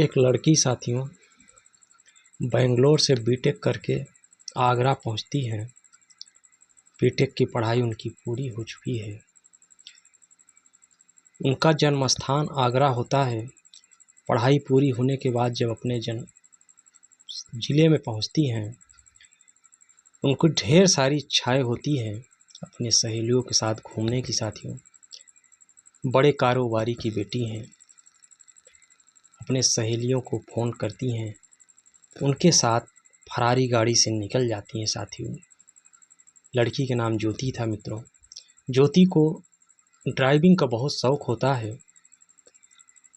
एक लड़की साथियों बेंगलोर से बीटेक करके आगरा पहुंचती है। बीटेक की पढ़ाई उनकी पूरी हो चुकी है। उनका जन्म स्थान आगरा होता है। पढ़ाई पूरी होने के बाद जब अपने जन्म ज़िले में पहुंचती हैं, उनको ढेर सारी इच्छाएं होती हैं अपने सहेलियों के साथ घूमने की। साथियों बड़े कारोबारी की बेटी हैं, अपने सहेलियों को फ़ोन करती हैं, उनके साथ फरारी गाड़ी से निकल जाती हैं। साथियों लड़की का नाम ज्योति था। मित्रों ज्योति को ड्राइविंग का बहुत शौक़ होता है।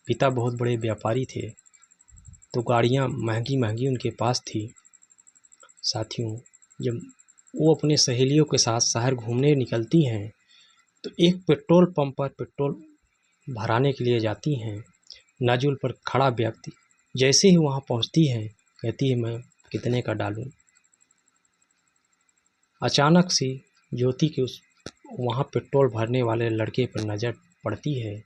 पिता बहुत बड़े व्यापारी थे, तो गाड़ियाँ महंगी महंगी उनके पास थी। साथियों जब वो अपने सहेलियों के साथ शहर घूमने निकलती हैं, तो एक पेट्रोल पंप पर पेट्रोल भराने के लिए जाती हैं। नाजुल पर खड़ा व्यक्ति जैसे ही वहाँ पहुँचती है, कहती है मैं कितने का डालूं। अचानक से ज्योति के उस वहाँ पेट्रोल भरने वाले लड़के पर नज़र पड़ती है।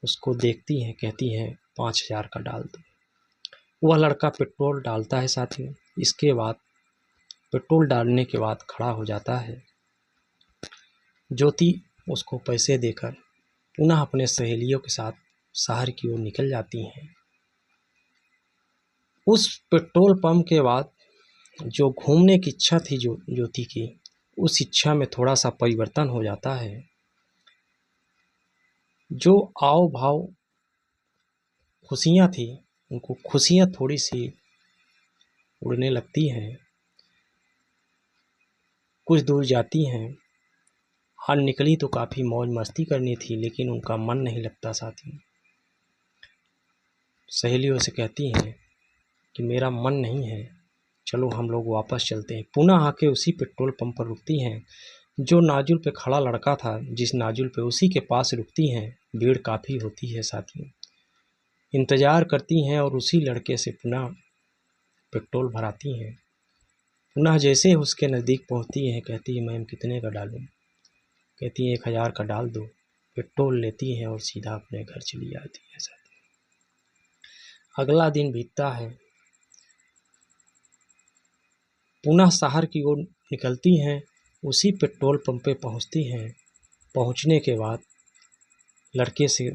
उसको देखती हैं, कहती हैं 5,000 का डाल दो। वह लड़का पेट्रोल डालता है। साथियों इसके बाद पेट्रोल डालने के बाद खड़ा हो जाता है। ज्योति उसको पैसे देकर पुनः अपने सहेलियों के साथ शहर की ओर निकल जाती हैं। उस पेट्रोल पंप के बाद जो घूमने की इच्छा थी ज्योति की, उस इच्छा में थोड़ा सा परिवर्तन हो जाता है। जो आव भाव खुशियाँ थी, उनको खुशियाँ थोड़ी सी उड़ने लगती हैं। कुछ दूर जाती हैं और निकली तो काफ़ी मौज मस्ती करनी थी, लेकिन उनका मन नहीं लगता। साथी सहेलियों से कहती हैं कि मेरा मन नहीं है, चलो हम लोग वापस चलते हैं। पुनः आके उसी पेट्रोल पंप पर रुकती हैं। जो नाजुल पे खड़ा लड़का था, जिस नाजुल पे, उसी के पास रुकती हैं। भीड़ काफ़ी होती है। साथियों इंतज़ार करती हैं और उसी लड़के से पुनः पेट्रोल भराती हैं। पुनः जैसे ही उसके नज़दीक पहुंचती हैं, कहती है मैम कितने का डालूं। कहती है 1,000 का डाल दो। पेट्रोल लेती हैं और सीधा अपने घर चली जाती है। साथियों अगला दिन बीतता है। पुनः शहर की ओर निकलती हैं। उसी पेट्रोल पंप पे पहुंचती हैं। पहुंचने के बाद लड़के से,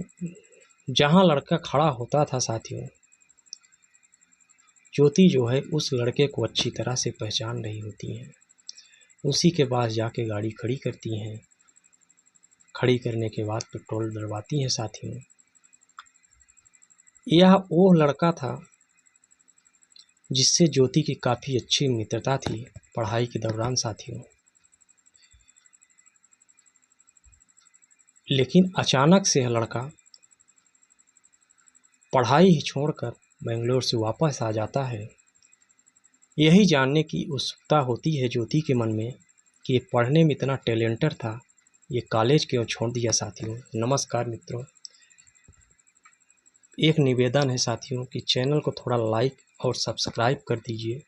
जहां लड़का खड़ा होता था, साथियों ज्योति जो है उस लड़के को अच्छी तरह से पहचान रही होती हैं। उसी के पास जाके गाड़ी खड़ी करती हैं। खड़ी करने के बाद पेट्रोल डलवाती हैं। साथियों यह वो लड़का था जिससे ज्योति की काफ़ी अच्छी मित्रता थी पढ़ाई के दौरान। साथियों लेकिन अचानक से यह लड़का पढ़ाई ही छोड़कर बेंगलोर से वापस आ जाता है। यही जानने की उत्सुकता होती है ज्योति के मन में कि ये पढ़ने में इतना टैलेंटेड था, ये कॉलेज क्यों छोड़ दिया। साथियों नमस्कार मित्रों, एक निवेदन है साथियों कि चैनल को थोड़ा लाइक और सब्सक्राइब कर दीजिए।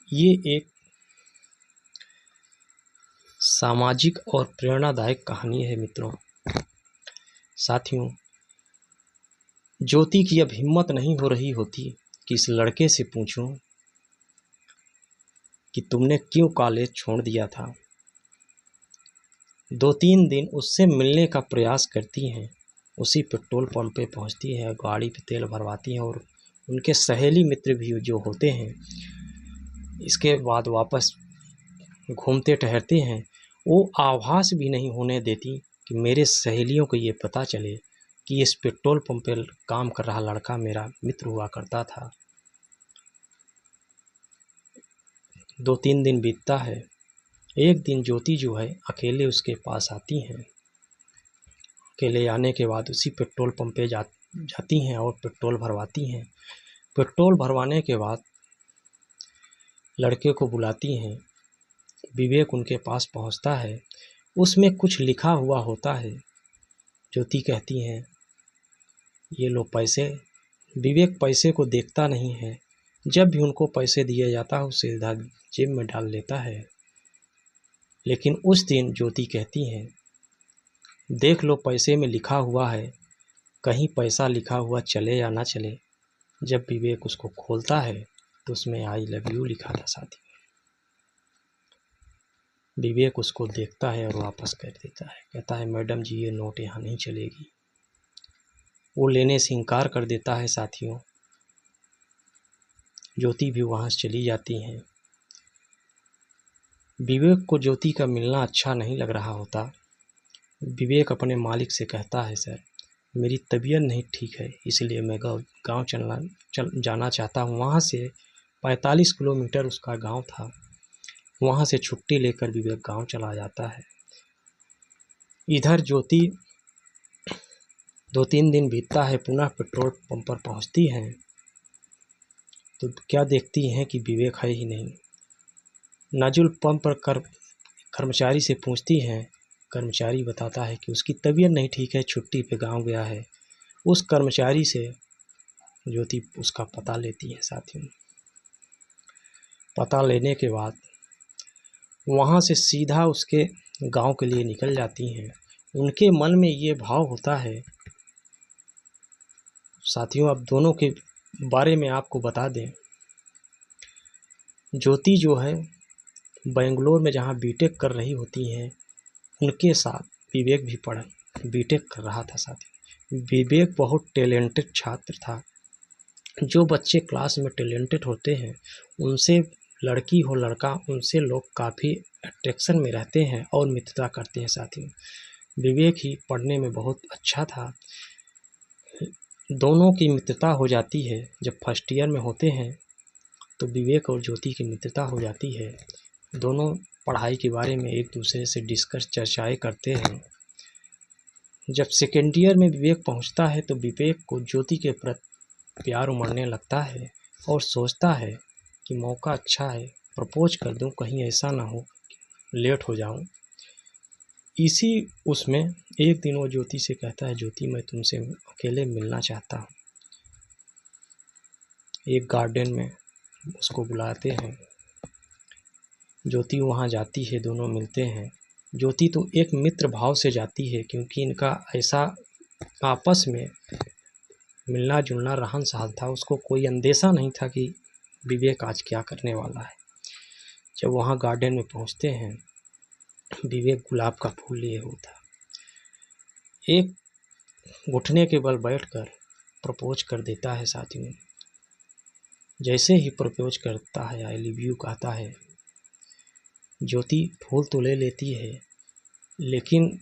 ये एक सामाजिक और प्रेरणादायक कहानी है। मित्रों साथियों ज्योति की अब हिम्मत नहीं हो रही होती कि इस लड़के से पूछूं कि तुमने क्यों कॉलेज छोड़ दिया था। 2-3 दिन उससे मिलने का प्रयास करती हैं। उसी पेट्रोल पंप पे पहुंचती है, गाड़ी पे तेल भरवाती हैं और उनके सहेली मित्र भी जो होते हैं, इसके बाद वापस घूमते टहरते हैं। वो आभास भी नहीं होने देती कि मेरे सहेलियों को ये पता चले कि इस पेट्रोल पंप पे काम कर रहा लड़का मेरा मित्र हुआ करता था। 2-3 दिन बीतता है। एक दिन ज्योति जो है अकेले उसके पास आती हैं। अकेले आने के बाद उसी पेट्रोल पंप पे जाती हैं और पेट्रोल भरवाती हैं। पेट्रोल भरवाने के बाद लड़के को बुलाती हैं। विवेक उनके पास पहुंचता है। उसमें कुछ लिखा हुआ होता है। ज्योति कहती हैं ये लो पैसे। विवेक पैसे को देखता नहीं है। जब भी उनको पैसे दिया जाता है उसे सीधा जेब में डाल लेता है। लेकिन उस दिन ज्योति कहती हैं देख लो पैसे में लिखा हुआ है कहीं पैसा लिखा हुआ चले या ना चले, जब विवेक उसको खोलता है तो उसमें आई लव यू लिखा था साथी। विवेक उसको देखता है और वापस कर देता है, कहता है मैडम जी ये नोट यहाँ नहीं चलेगी। वो लेने से इनकार कर देता है साथियों। ज्योति भी वहाँ से चली जाती हैं। विवेक को ज्योति का मिलना अच्छा नहीं लग रहा होता। विवेक अपने मालिक से कहता है सर मेरी तबीयत नहीं ठीक है, इसलिए मैं गाँव जाना चाहता हूँ। वहाँ से 45 किलोमीटर उसका गांव था। वहाँ से छुट्टी लेकर विवेक गांव चला जाता है। इधर ज्योति 2-3 दिन बीतता है, पुनः पेट्रोल पंप पर पहुँचती हैं तो क्या देखती हैं कि विवेक है ही नहीं। नाजुल पंप पर कर्मचारी से पूछती हैं। कर्मचारी बताता है कि उसकी तबीयत नहीं ठीक है, छुट्टी पे गांव गया है। उस कर्मचारी से ज्योति उसका पता लेती है साथियों। पता लेने के बाद वहाँ से सीधा उसके गांव के लिए निकल जाती हैं। उनके मन में ये भाव होता है साथियों। अब दोनों के बारे में आपको बता दें, ज्योति जो है बेंगलोर में जहाँ बीटेक कर रही होती हैं, उनके साथ विवेक भी बीटेक कर रहा था साथी। विवेक बहुत टैलेंटेड छात्र था। जो बच्चे क्लास में टैलेंटेड होते हैं उनसे, लड़की हो लड़का, उनसे लोग काफ़ी अट्रैक्शन में रहते हैं और मित्रता करते हैं साथी। विवेक ही पढ़ने में बहुत अच्छा था। दोनों की मित्रता हो जाती है। जब फर्स्ट ईयर में होते हैं तो विवेक और ज्योति की मित्रता हो जाती है। दोनों पढ़ाई के बारे में एक दूसरे से चर्चाएं करते हैं। जब सेकेंड ईयर में विवेक पहुंचता है तो विवेक को ज्योति के प्रति प्यार उमड़ने लगता है और सोचता है कि मौका अच्छा है, प्रपोज कर दूं, कहीं ऐसा ना हो लेट हो जाऊं। इसी उसमें एक दिन वो ज्योति से कहता है ज्योति मैं तुमसे अकेले मिलना चाहता हूँ। एक गार्डन में उसको बुलाते हैं। ज्योति वहाँ जाती है, दोनों मिलते हैं। ज्योति तो एक मित्र भाव से जाती है क्योंकि इनका ऐसा आपस में मिलना जुलना रहन सहन था। उसको कोई अंदेशा नहीं था कि विवेक आज क्या करने वाला है। जब वहाँ गार्डन में पहुँचते हैं, विवेक गुलाब का फूल लिए होता, एक घुटने के बल बैठकर प्रपोज कर देता है साथियों। जैसे ही प्रपोज करता है, आई लव यू कहता है, ज्योति फूल तो ले लेती है लेकिन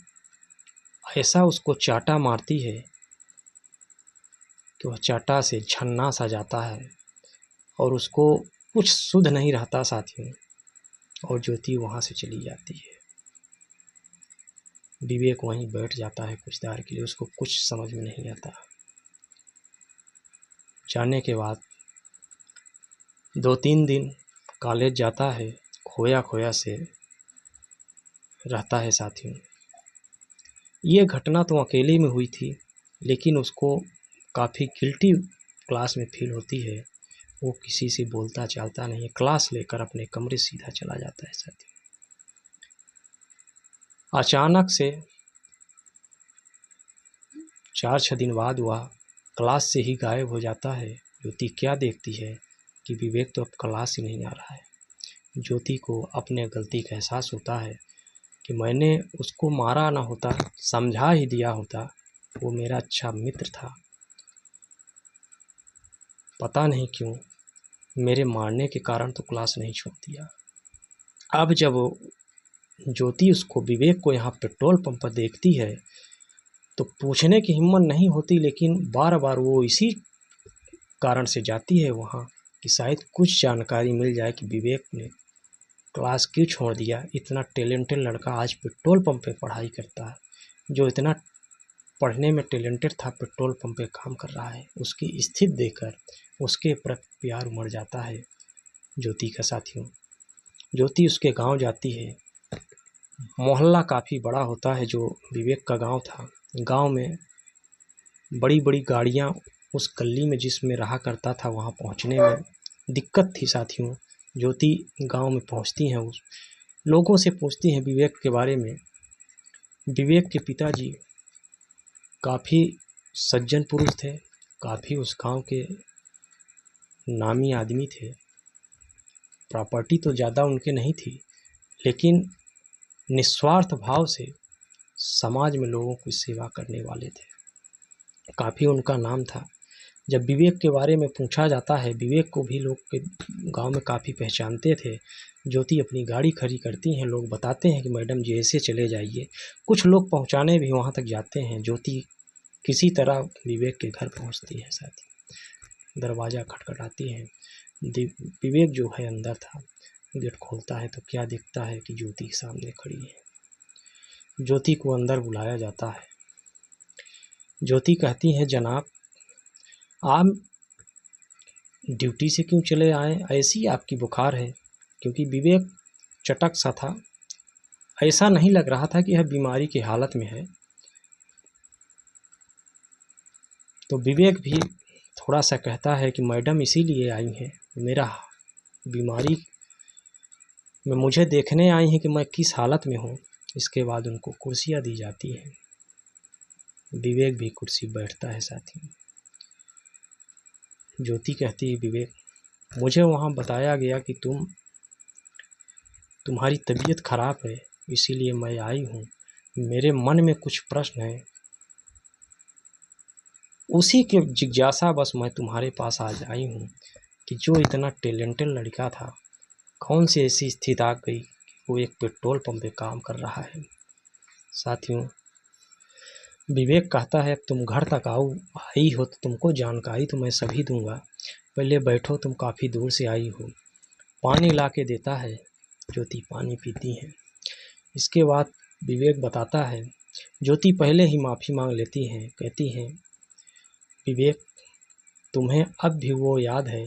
ऐसा उसको चाटा मारती है कि वह चाटा से झन्ना सा जाता है और उसको कुछ शुद्ध नहीं रहता साथियों, और ज्योति वहाँ से चली जाती है। विवेक वहीं बैठ जाता है कुछ देर के लिए, उसको कुछ समझ में नहीं आता। जाने के बाद 2-3 दिन कॉलेज जाता है, खोया खोया से रहता है साथियों। ये घटना तो अकेले में हुई थी लेकिन उसको काफ़ी गिल्टी क्लास में फील होती है। वो किसी से बोलता चालता नहीं है, क्लास लेकर अपने कमरे सीधा चला जाता है साथियों। अचानक से 4-6 दिन बाद वह क्लास से ही गायब हो जाता है। ज्योति क्या देखती है कि विवेक तो अब क्लास ही नहीं आ रहा है। ज्योति को अपने गलती का एहसास होता है कि मैंने उसको मारा ना होता, समझा ही दिया होता, वो मेरा अच्छा मित्र था। पता नहीं क्यों मेरे मारने के कारण तो क्लास नहीं छोड़ दिया। अब जब ज्योति उसको विवेक को यहाँ पेट्रोल पंप पर देखती है तो पूछने की हिम्मत नहीं होती, लेकिन बार बार वो इसी कारण से जाती है वहाँ कि शायद कुछ जानकारी मिल जाए कि विवेक ने क्लास क्यों छोड़ दिया। इतना टैलेंटेड लड़का आज पेट्रोल पंप पे पढ़ाई करता है, जो इतना पढ़ने में टैलेंटेड था पेट्रोल पंप पे काम कर रहा है। उसकी स्थिति देखकर उसके प्रति प्यार उमड़ जाता है ज्योति का साथियों। ज्योति उसके गांव जाती है। मोहल्ला काफ़ी बड़ा होता है जो विवेक का गांव था। गांव में बड़ी बड़ी गाड़ियां उस गली में जिसमें रहा करता था वहां पहुंचने में दिक्कत थी साथियों। ज्योति गांव में पहुंचती हैं, उस लोगों से पूछती हैं विवेक के बारे में। विवेक के पिताजी काफ़ी सज्जन पुरुष थे, काफ़ी उस गांव के नामी आदमी थे। प्रॉपर्टी तो ज़्यादा उनके नहीं थी, लेकिन निस्वार्थ भाव से समाज में लोगों की सेवा करने वाले थे। काफ़ी उनका नाम था। जब विवेक के बारे में पूछा जाता है, विवेक को भी लोग के गांव में काफ़ी पहचानते थे। ज्योति अपनी गाड़ी खड़ी करती हैं, लोग बताते हैं कि मैडम जी ऐसे चले जाइए। कुछ लोग पहुंचाने भी वहां तक जाते हैं। ज्योति किसी तरह विवेक के घर पहुंचती है। साथ ही दरवाज़ा खटखटाती है। विवेक जो है अंदर था, गेट खोलता है तो क्या दिखता है कि ज्योति सामने खड़ी है। ज्योति को अंदर बुलाया जाता है। ज्योति कहती है, जनाब आप ड्यूटी से क्यों चले आए? ऐसी आपकी बुखार है? क्योंकि विवेक चटक सा था, ऐसा नहीं लग रहा था कि यह बीमारी की हालत में है। तो विवेक भी थोड़ा सा कहता है कि मैडम इसीलिए आई हैं, मेरा बीमारी में मुझे देखने आई हैं कि मैं किस हालत में हूँ। इसके बाद उनको कुर्सियाँ दी जाती हैं। विवेक भी कुर्सी बैठता है। साथ ही ज्योति कहती है, विवेक मुझे वहाँ बताया गया कि तुम्हारी तबीयत खराब है, इसीलिए मैं आई हूँ। मेरे मन में कुछ प्रश्न है, उसी के जिज्ञासा बस मैं तुम्हारे पास आज आई हूँ कि जो इतना टैलेंटेड लड़का था, कौन सी ऐसी स्थिति आ गई कि वो एक पेट्रोल पंप पे काम कर रहा है। साथियों, विवेक कहता है, तुम घर तक आई हो तो तुमको जानकारी तो मैं सभी दूंगा, पहले बैठो, तुम काफ़ी दूर से आई हो। पानी ला के देता है। ज्योति पानी पीती है। इसके बाद विवेक बताता है, ज्योति पहले ही माफ़ी मांग लेती हैं। कहती हैं, विवेक तुम्हें अब भी वो याद है?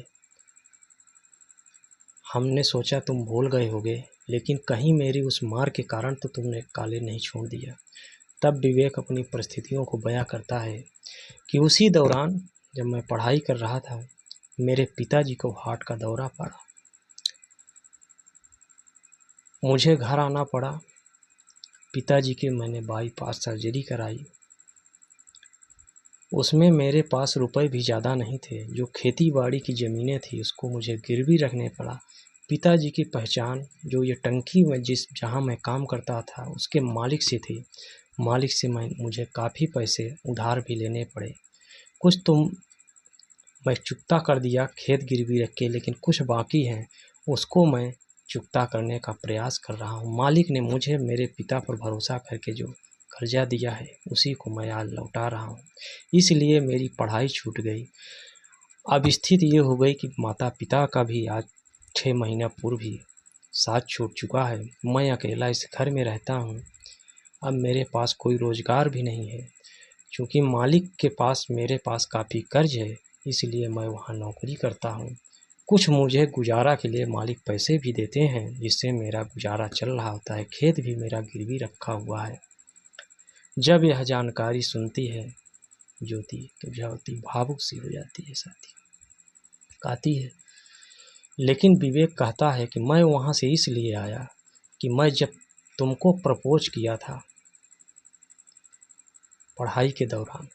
हमने सोचा तुम भूल गए होगे, लेकिन कहीं मेरी उस मार के कारण तो तुमने काले नहीं छोड़ दिया। तब विवेक अपनी परिस्थितियों को बयां करता है कि उसी दौरान जब मैं पढ़ाई कर रहा था, मेरे पिताजी को हार्ट का दौरा पड़ा। मुझे घर आना पड़ा। पिताजी की मैंने बाईपास सर्जरी कराई। उसमें मेरे पास रुपए भी ज़्यादा नहीं थे। जो खेती बाड़ी की ज़मीनें थी उसको मुझे गिरवी रखने पड़ा। पिताजी की पहचान जो ये टंकी में जहाँ मैं काम करता था उसके मालिक से थी। मालिक से मुझे काफ़ी पैसे उधार भी लेने पड़े। कुछ तो मैं चुकता कर दिया खेत गिरवी रख के, लेकिन कुछ बाकी है, उसको मैं चुकता करने का प्रयास कर रहा हूँ। मालिक ने मुझे मेरे पिता पर भरोसा करके जो कर्जा दिया है उसी को मैं आज लौटा रहा हूँ। इसलिए मेरी पढ़ाई छूट गई। अब स्थिति ये हो गई कि माता पिता का भी आज 6 महीना पूर्व ही साथ छूट चुका है। मैं अकेला इस घर में रहता हूँ। अब मेरे पास कोई रोज़गार भी नहीं है। चूँकि मालिक के पास मेरे पास काफ़ी कर्ज है, इसलिए मैं वहाँ नौकरी करता हूँ। कुछ मुझे गुजारा के लिए मालिक पैसे भी देते हैं, जिससे मेरा गुजारा चल रहा होता है। खेत भी मेरा गिरवी रखा हुआ है। जब यह जानकारी सुनती है ज्योति, तो ज्योति भावुक सी हो जाती है। साथी कहती है, लेकिन विवेक कहता है कि मैं वहाँ से इसलिए आया कि मैं जब तुमको प्रपोज किया था पढ़ाई के दौरान,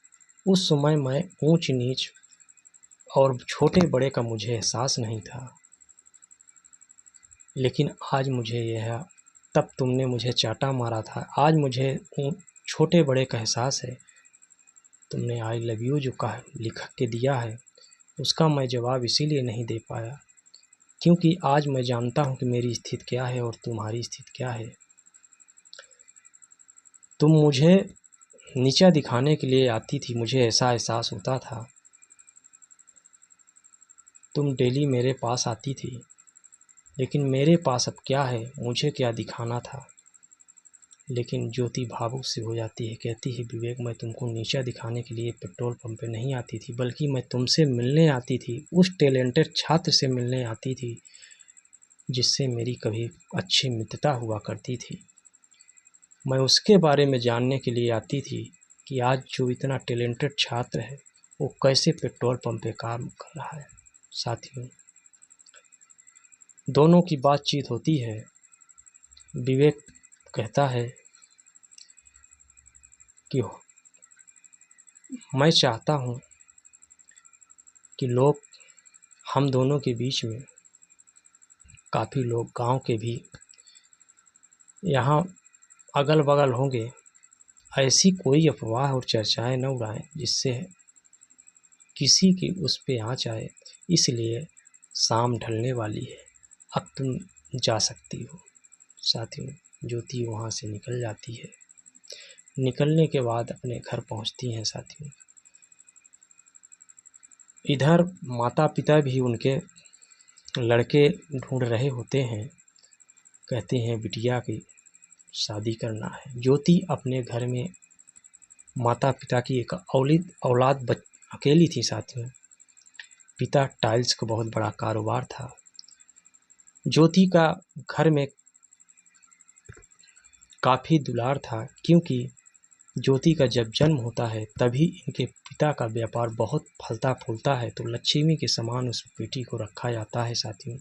उस समय मैं ऊंच नीच और छोटे बड़े का मुझे एहसास नहीं था, लेकिन आज मुझे यह, तब तुमने मुझे चाटा मारा था, आज मुझे छोटे बड़े का एहसास है। तुमने आई लव यू जो कहा लिख के दिया है, उसका मैं जवाब इसीलिए नहीं दे पाया क्योंकि आज मैं जानता हूँ कि मेरी स्थिति क्या है और तुम्हारी स्थिति क्या है। तुम मुझे नीचा दिखाने के लिए आती थी, मुझे ऐसा एहसास होता था। तुम डेली मेरे पास आती थी, लेकिन मेरे पास अब क्या है, मुझे क्या दिखाना था। लेकिन ज्योति भावुक सी हो जाती है। कहती है, विवेक मैं तुमको नीचा दिखाने के लिए पेट्रोल पंप पे नहीं आती थी, बल्कि मैं तुमसे मिलने आती थी, उस टैलेंटेड छात्र से मिलने आती थी जिससे मेरी कभी अच्छी मित्रता हुआ करती थी। मैं उसके बारे में जानने के लिए आती थी कि आज जो इतना टैलेंटेड छात्र है वो कैसे पेट्रोल पंप पे काम कर रहा है। साथियों, दोनों की बातचीत होती है। विवेक कहता है कि मैं चाहता हूँ कि लोग हम दोनों के बीच में काफ़ी लोग गांव के भी यहाँ अगल बगल होंगे, ऐसी कोई अफवाह और चर्चाएं न उड़ाएं जिससे किसी की उस पे आँच आए। इसलिए शाम ढलने वाली है, अब तुम जा सकती हो। साथियों, ज्योति वहाँ से निकल जाती है। निकलने के बाद अपने घर पहुँचती हैं साथियों। इधर माता पिता भी उनके लड़के ढूंढ रहे होते हैं। कहते हैं बिटिया की शादी करना है। ज्योति अपने घर में माता पिता की एक औलाद अकेली थी साथियों। पिता टाइल्स का बहुत बड़ा कारोबार था। ज्योति का घर में काफ़ी दुलार था, क्योंकि ज्योति का जब जन्म होता है तभी इनके पिता का व्यापार बहुत फलता फूलता है, तो लक्ष्मी के समान उस बेटी को रखा जाता है साथियों।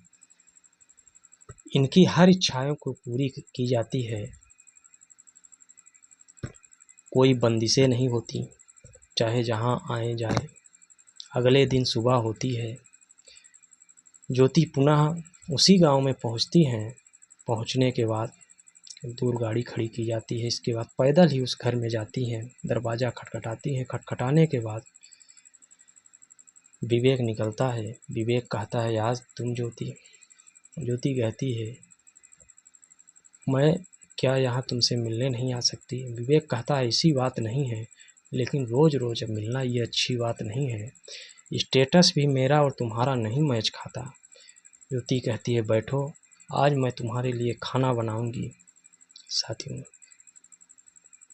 इनकी हर इच्छाओं को पूरी की जाती है, कोई बंदिशें नहीं होती, चाहे जहाँ आए जाए। अगले दिन सुबह होती है, ज्योति पुनः उसी गांव में पहुंचती हैं। पहुंचने के बाद दूर गाड़ी खड़ी की जाती है। इसके बाद पैदल ही उस घर में जाती हैं। दरवाज़ा खटखटाती हैं। खटखटाने के बाद विवेक निकलता है। विवेक कहता है, आज तुम ज्योति? ज्योति कहती है, मैं क्या यहाँ तुमसे मिलने नहीं आ सकती? विवेक कहता है, ऐसी बात नहीं है, लेकिन रोज़ रोज़ अब मिलना ये अच्छी बात नहीं है। स्टेटस भी मेरा और तुम्हारा नहीं मैच खाता। ज्योति कहती है, बैठो, आज मैं तुम्हारे लिए खाना बनाऊंगी। साथियों,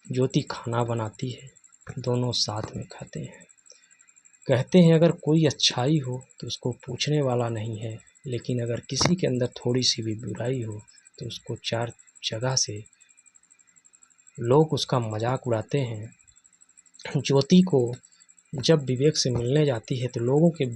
ज्योति खाना बनाती है, दोनों साथ में खाते हैं। कहते हैं अगर कोई अच्छाई हो तो उसको पूछने वाला नहीं है, लेकिन अगर किसी के अंदर थोड़ी सी भी बुराई हो तो उसको चार जगह से लोग उसका मजाक उड़ाते हैं। ज्योति को जब विवेक से मिलने जाती है तो लोगों के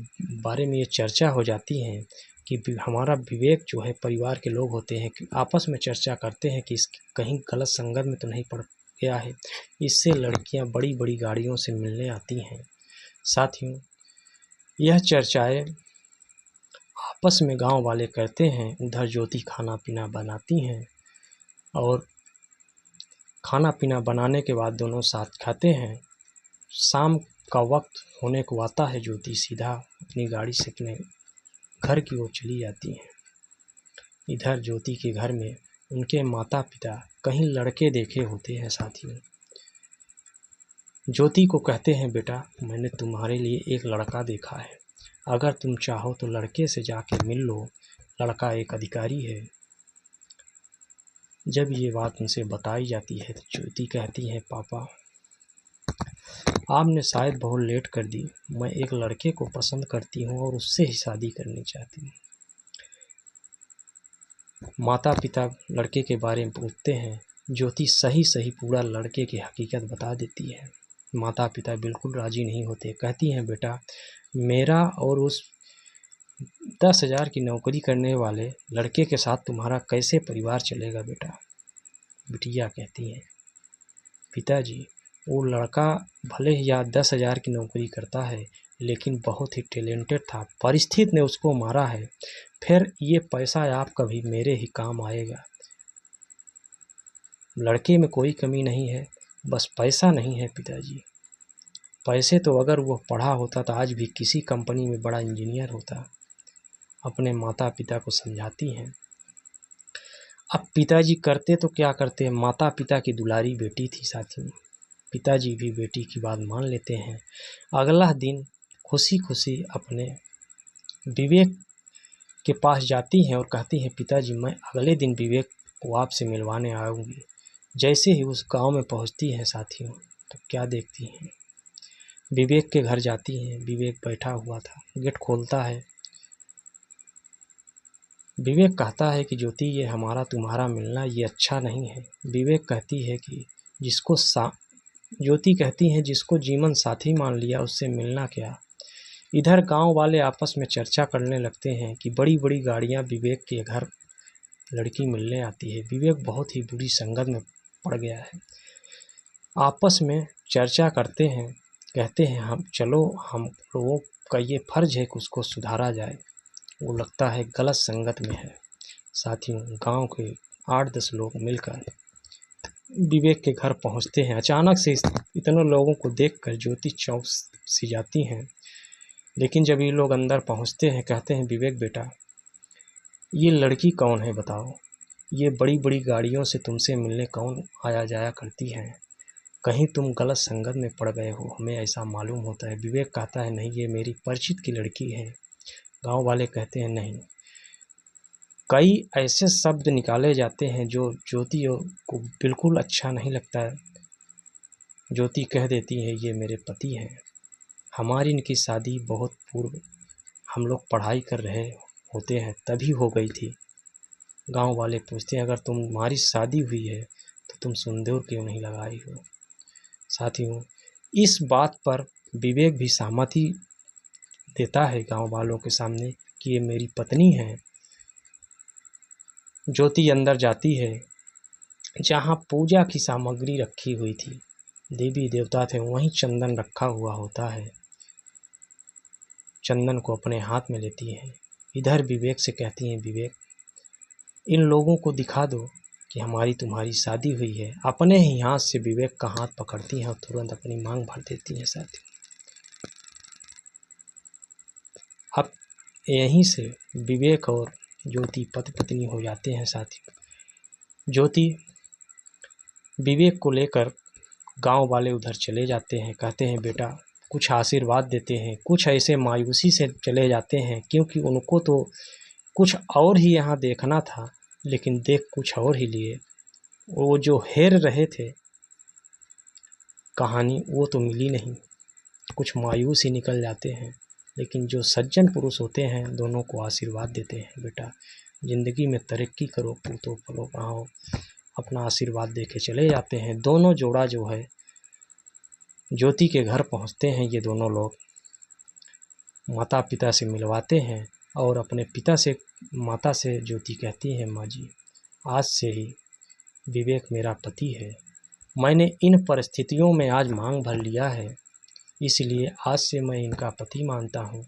बारे में ये चर्चा हो जाती है कि हमारा विवेक जो है, परिवार के लोग होते हैं कि आपस में चर्चा करते हैं कि इसकी कहीं गलत संगत में तो नहीं पड़ गया है। इससे लड़कियां बड़ी बड़ी गाड़ियों से मिलने आती हैं। साथियों, यह चर्चाएं आपस में गांव वाले करते हैं। उधर ज्योति खाना पीना बनाती हैं और खाना पीना बनाने के बाद दोनों साथ खाते हैं। शाम का वक्त होने को आता है। ज्योति सीधा अपनी गाड़ी से अपने घर की ओर चली जाती हैं। इधर ज्योति के घर में उनके माता पिता कहीं लड़के देखे होते हैं साथियों। ज्योति को कहते हैं, बेटा मैंने तुम्हारे लिए एक लड़का देखा है, अगर तुम चाहो तो लड़के से जाके मिल लो, लड़का एक अधिकारी है। जब ये बात उनसे बताई जाती है तो ज्योति कहती है, पापा आपने शायद बहुत लेट कर दी, मैं एक लड़के को पसंद करती हूँ और उससे ही शादी करनी चाहती हूँ। माता पिता लड़के के बारे में पूछते हैं। ज्योति सही सही पूरा लड़के की हकीकत बता देती है। माता पिता बिल्कुल राजी नहीं होते। कहती हैं, बेटा मेरा और उस 10,000 की नौकरी करने वाले लड़के के साथ तुम्हारा कैसे परिवार चलेगा बेटा? बिटिया कहती है, पिताजी वो लड़का भले ही या 10,000 की नौकरी करता है, लेकिन बहुत ही टैलेंटेड था। परिस्थिति ने उसको मारा है, फिर ये पैसा आप कभी मेरे ही काम आएगा। लड़के में कोई कमी नहीं है, बस पैसा नहीं है पिताजी। पैसे तो अगर वो पढ़ा होता तो आज भी किसी कंपनी में बड़ा इंजीनियर होता। अपने माता पिता को समझाती हैं। अब पिताजी करते तो क्या करते, माता पिता की दुलारी बेटी थी साथियों। पिताजी भी बेटी की बात मान लेते हैं। अगला दिन खुशी खुशी अपने विवेक के पास जाती हैं और कहती हैं, पिताजी मैं अगले दिन विवेक को आपसे मिलवाने आऊँगी। जैसे ही उस गांव में पहुंचती हैं साथियों, तो क्या देखती हैं, विवेक के घर जाती हैं। विवेक बैठा हुआ था। गेट खोलता है। विवेक कहता है कि ज्योति ये हमारा तुम्हारा मिलना ये अच्छा नहीं है। विवेक कहती है कि ज्योति कहती है, जिसको जीवन साथी मान लिया उससे मिलना क्या। इधर गांव वाले आपस में चर्चा करने लगते हैं कि बड़ी बड़ी गाड़ियां विवेक के घर लड़की मिलने आती है। विवेक बहुत ही बुरी संगत में पड़ गया है। आपस में चर्चा करते हैं कहते हैं हम लोगों का ये फ़र्ज़ है कि उसको सुधारा जाए। वो लगता है गलत संगत में है। साथियों, गांव के 8-10 लोग मिलकर विवेक के घर पहुंचते हैं। अचानक से इतने लोगों को देखकर ज्योति चौंक सी जाती हैं। लेकिन जब ये लोग अंदर पहुंचते हैं, कहते हैं, विवेक बेटा, ये लड़की कौन है बताओ? ये बड़ी बड़ी गाड़ियों से तुमसे मिलने कौन आया जाया करती है? कहीं तुम गलत संगत में पड़ गए हो, हमें ऐसा मालूम होता है। विवेक कहता है, नहीं, ये मेरी परिचित की लड़की है। गांव वाले कहते हैं, नहीं। कई ऐसे शब्द निकाले जाते हैं जो ज्योति को बिल्कुल अच्छा नहीं लगता है। ज्योति कह देती है, ये मेरे पति हैं। हमारी इनकी शादी बहुत पूर्व हम लोग पढ़ाई कर रहे होते हैं तभी हो गई थी। गांव वाले पूछते हैं, अगर तुम्हारी शादी हुई है तो तुम सिंदूर क्यों नहीं लगाई हो? साथियों, इस बात पर विवेक भी सहमति देता है गांव वालों के सामने कि ये मेरी पत्नी है। ज्योति अंदर जाती है जहाँ पूजा की सामग्री रखी हुई थी, देवी देवता थे, वहीं चंदन रखा हुआ होता है। चंदन को अपने हाथ में लेती है। इधर विवेक से कहती हैं, विवेक, इन लोगों को दिखा दो कि हमारी तुम्हारी शादी हुई है। अपने ही हाथ से विवेक का हाथ पकड़ती हैं और तुरंत अपनी मांग भर देती हैं। साथी, अब यहीं से विवेक और ज्योति पति पत्नी हो जाते हैं। साथियों, ज्योति विवेक को लेकर गांव वाले उधर चले जाते हैं। कहते हैं, बेटा, कुछ आशीर्वाद देते हैं। कुछ ऐसे मायूसी से चले जाते हैं क्योंकि उनको तो कुछ और ही यहाँ देखना था, लेकिन देख कुछ और ही लिए। वो जो हेर रहे थे कहानी, वो तो मिली नहीं। कुछ मायूस ही निकल जाते हैं। लेकिन जो सज्जन पुरुष होते हैं दोनों को आशीर्वाद देते हैं, बेटा, ज़िंदगी में तरक्की करो, पूतो फलो पाओ, अपना आशीर्वाद दे के चले जाते हैं। दोनों जोड़ा जो है ज्योति के घर पहुंचते हैं। ये दोनों लोग माता पिता से मिलवाते हैं और अपने पिता से, माता से ज्योति कहती है, माँ जी, आज से ही विवेक मेरा पति है। मैंने इन परिस्थितियों में आज मांग भर लिया है, इसलिए आज से मैं इनका पति मानता हूँ।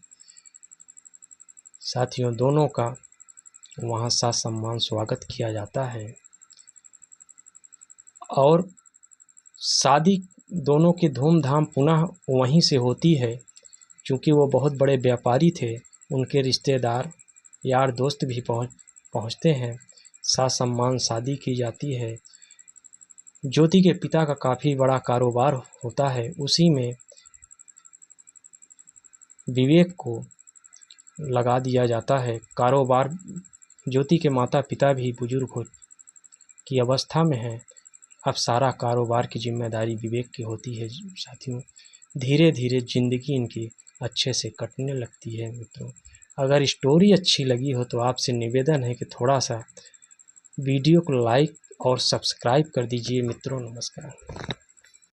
साथियों, दोनों का वहाँ साथ सम्मान स्वागत किया जाता है और शादी दोनों की धूमधाम पुनः वहीं से होती है। क्योंकि वो बहुत बड़े व्यापारी थे, उनके रिश्तेदार यार दोस्त भी पहुँचते हैं। साथ सम्मान शादी की जाती है। ज्योति के पिता का काफ़ी बड़ा कारोबार होता है, उसी में विवेक को लगा दिया जाता है। कारोबार, ज्योति के माता पिता भी बुजुर्ग हो की अवस्था में हैं। अब सारा कारोबार की जिम्मेदारी विवेक की होती है। साथियों, धीरे धीरे ज़िंदगी इनकी अच्छे से कटने लगती है। मित्रों, अगर स्टोरी अच्छी लगी हो तो आपसे निवेदन है कि थोड़ा सा वीडियो को लाइक और सब्सक्राइब कर दीजिए। मित्रों, नमस्कार।